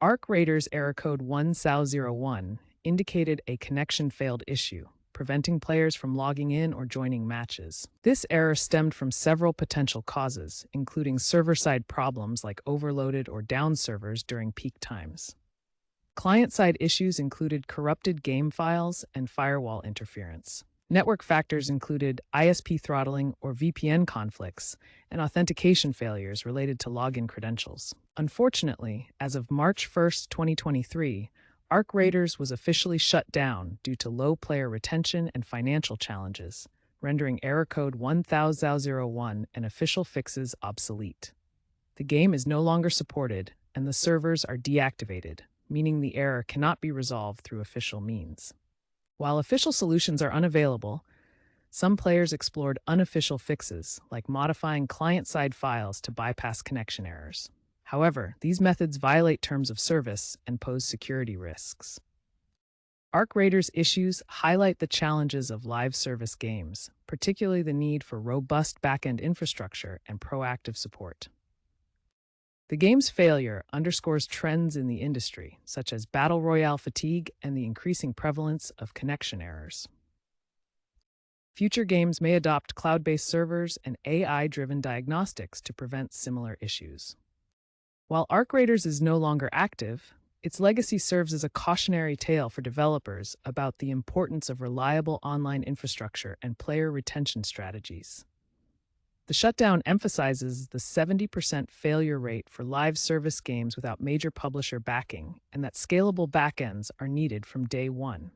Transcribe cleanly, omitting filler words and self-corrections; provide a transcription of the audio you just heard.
Arc Raiders error code 1001 indicated a connection failed issue, preventing players from logging in or joining matches. This error stemmed from several potential causes, including server-side problems like overloaded or down servers during peak times. Client-side issues included corrupted game files and firewall interference. Network factors included ISP throttling or VPN conflicts and authentication failures related to login credentials. Unfortunately, as of March 1, 2023, Arc Raiders was officially shut down due to low player retention and financial challenges, rendering error code 1001 and official fixes obsolete. The game is no longer supported, and the servers are deactivated, meaning the error cannot be resolved through official means. While official solutions are unavailable, some players explored unofficial fixes, like modifying client-side files to bypass connection errors. However, these methods violate terms of service and pose security risks. Arc Raiders issues highlight the challenges of live service games, particularly the need for robust back-end infrastructure and proactive support. The game's failure underscores trends in the industry, such as battle royale fatigue and the increasing prevalence of connection errors. Future games may adopt cloud-based servers and AI-driven diagnostics to prevent similar issues. While Arc Raiders is no longer active, its legacy serves as a cautionary tale for developers about the importance of reliable online infrastructure and player retention strategies. The shutdown emphasizes the 70% failure rate for live service games without major publisher backing, and that scalable backends are needed from day one.